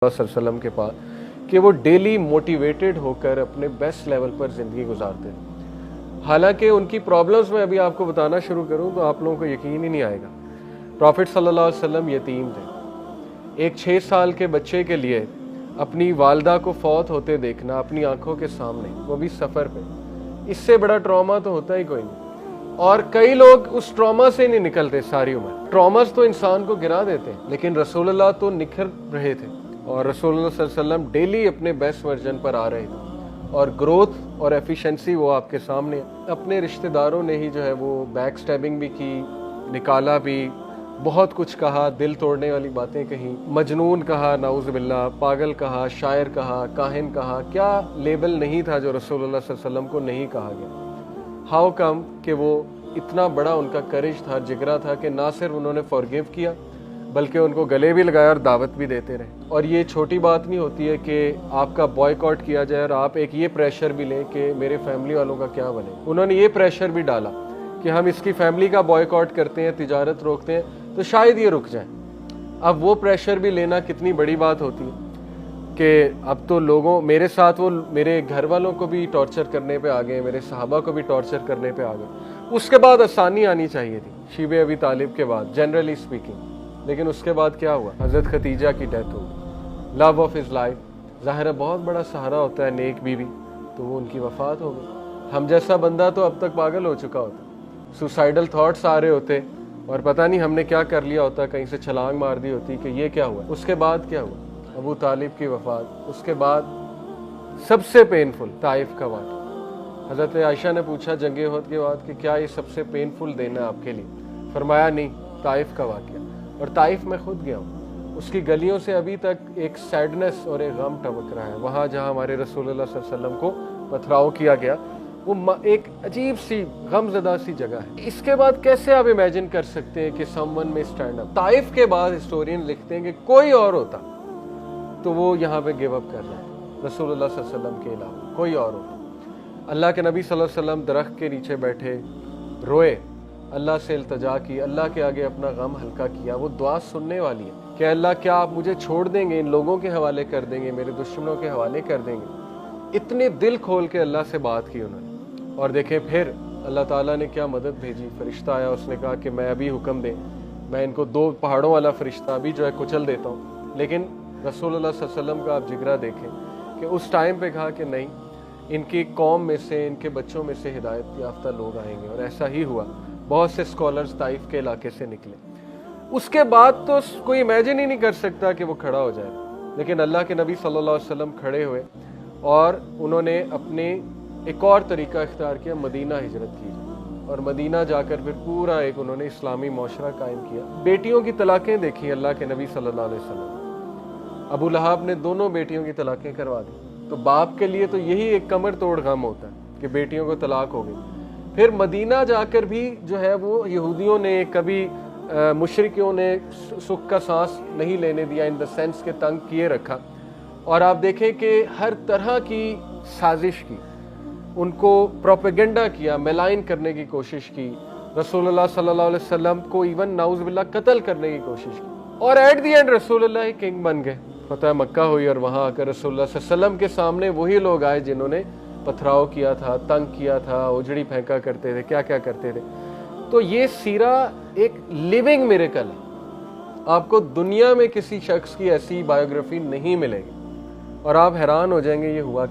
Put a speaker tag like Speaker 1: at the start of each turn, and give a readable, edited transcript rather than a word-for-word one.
Speaker 1: वसल्लम के पास कि वो डेली मोटिवेटेड होकर अपने बेस्ट लेवल पर ज़िंदगी गुजारते हैं। हालांकि उनकी प्रॉब्लम्स में अभी आपको बताना शुरू करूं तो आप लोगों को यकीन ही नहीं आएगा। प्रॉफिट सल्लल्लाहु अलैहि वसल्लम यतीम थे। एक 6 साल के बच्चे के लिए अपनी वालदा को फौत होते देखना अपनी आंखों के सामने, वो भी सफ़र पे, इससे बड़ा ट्रॉमा तो होता ही कोई नहीं। और कई लोग उस ट्रॉमा से नहीं निकलते सारी उम्र। ट्रॉमास तो इंसान को गिरा देते हैं, लेकिन रसूलुल्लाह तो निखर रहे थे और रसूलुल्लाह सल्लल्लाहु अलैहि वसल्लम डेली अपने बेस्ट वर्जन पर आ रहे थे और ग्रोथ और एफिशिएंसी वो आपके सामने है। अपने रिश्तेदारों ने ही जो है वो बैक स्टैबिंग भी की, निकाला भी, बहुत कुछ कहा, दिल तोड़ने वाली बातें कही, मजनून कहा, नाउज़ बिल्लाह, पागल कहा, शायर कहा, काहिन कहा। क्या लेबल नहीं था जो रसूलुल्लाह सल्लल्लाहु अलैहि वसल्लम को नहीं कहा गया। हाउ कम कि वो इतना बड़ा उनका करेज था, जिगरा था कि ना सिर्फ उन्होंने फॉरगिव किया बल्कि उनको गले भी लगाया और दावत भी देते रहे। और ये छोटी बात नहीं होती है कि आपका बॉयकॉट किया जाए और आप एक ये प्रेशर भी लें कि मेरे फैमिली वालों का क्या बने। उन्होंने ये प्रेशर भी डाला कि हम इसकी फैमिली का बॉयकॉट करते हैं, तिजारत रोकते हैं तो शायद ये रुक जाए। अब वो प्रेशर भी लेना कितनी बड़ी बात होती है कि अब तो लोगों मेरे साथ वो मेरे घर वालों को भी टॉर्चर करने पे आ गए, मेरे सहाबा को भी टॉर्चर करने पे आ गए। उसके बाद आसानी आनी चाहिए थी शीबे अबी तालिब के बाद, जनरली स्पीकिंग। लेकिन उसके बाद क्या हुआ? हज़रत खदीजा की डेथ हो गई, लव ऑफ हिज लाइफ। ज़ाहिर है बहुत बड़ा सहारा होता है नेक बीवी, तो वो उनकी वफ़ात हो गई। हम जैसा बंदा तो अब तक पागल हो चुका होता, सुसाइडल थॉट्स आ रहे होते और पता नहीं हमने क्या कर लिया होता, कहीं से छलांग मार दी होती कि ये क्या हुआ। उसके बाद क्या हुआ? अबू तालिब की वफ़ात। उसके बाद सबसे पेनफुल ताइफ का वाक़या। हज़रत आयशा ने पूछा जंगे उहद के बाद कि क्या ये सबसे पेनफुल दिन है आपके लिए? फरमाया नहीं, ताइफ का वाक़या। और ताइफ में खुद गया हूँ, उसकी गलियों से अभी तक एक सैडनेस और एक गम टपक रहा है। वहाँ जहाँ हमारे रसूलुल्लाह सल्लल्लाहु अलैहि वसल्लम को पथराव किया गया, वो एक अजीब सी गमज़दा सी जगह है। इसके बाद कैसे आप इमेजिन कर सकते हैं कि समवन में स्टैंड अप। ताइफ के बाद हिस्टोरियन लिखते हैं कि कोई और होता तो वो यहाँ पे गिव अप कर रहा है, रसूलुल्लाह सल्लल्लाहु अलैहि वसल्लम के अलावा कोई और होता। अल्लाह के नबी सल्लल्लाहु अलैहि वसल्लम दरख्त के नीचे बैठे रोए, अल्लाह से इल्तिजा की, अल्लाह के आगे अपना गम हल्का किया। वो दुआ सुनने वाली है कि अल्लाह क्या आप मुझे छोड़ देंगे, इन लोगों के हवाले कर देंगे, मेरे दुश्मनों के हवाले कर देंगे। इतने दिल खोल के अल्लाह से बात की उन्होंने। और देखें फिर अल्लाह ताला ने क्या मदद भेजी। फरिश्ता आया, उसने कहा कि मैं अभी हुक्म दे, मैं इनको 2 पहाड़ों वाला फरिश्ता अभी जो है कुचल देता हूँ। लेकिन रसूलुल्लाह सल्लल्लाहु अलैहि वसल्लम का आप जिगरा देखें कि उस टाइम पे कहा कि नहीं, इनकी कौम में से, इनके बच्चों में से हिदायत याफ्ता लोग आएंगे। और ऐसा ही हुआ। बहुत से स्कॉलर्स ताइफ के इलाके से निकले। उसके बाद तो कोई इमेजिन ही नहीं कर सकता कि वो खड़ा हो जाए। लेकिन अल्लाह के नबी सल्लल्लाहु अलैहि वसल्लम खड़े हुए और उन्होंने अपने एक और तरीका इख्तियार किया, मदीना हिजरत की। और मदीना जाकर फिर पूरा एक उन्होंने इस्लामी माशरा कायम किया। बेटियों की तलाक़ें देखी अल्लाह के नबी सल्लल्लाहु अलैहि वसल्लम। अबू लहाब ने दोनों बेटियों की तलाक़ें करवा दी। तो बाप के लिए तो यही एक कमर तोड़ गम होता है कि बेटियों को तलाक हो गई। फिर मदीना जाकर भी जो है वो यहूदियों ने, कभी मुशरिकों ने सुख का सांस नहीं लेने दिया, इन द सेंस के तंग किए रखा। और आप देखें कि हर तरह की साजिश की, उनको प्रोपेगेंडा किया, मेलाइन करने की कोशिश की, रसूलुल्लाह सल्लल्लाहु अलैहि वसल्लम को इवन नाउज़ बिल्लाह कत्ल करने की कोशिश की। और एट दी एंड रसूलुल्लाह ही किंग बन गए। फतह मक्का हुई और वहाँ आकर रसूलुल्लाह सल्लल्लाहु अलैहि वसल्लम के सामने वही लोग आए जिन्होंने पथराव किया था, तंग किया था, उजड़ी फेंका करते थे, क्या क्या करते थे। तो ये सीरा एक लिविंग मिरेकल है। आपको दुनिया में किसी शख्स की ऐसी बायोग्राफी नहीं मिलेगी और आप हैरान हो जाएंगे ये हुआ।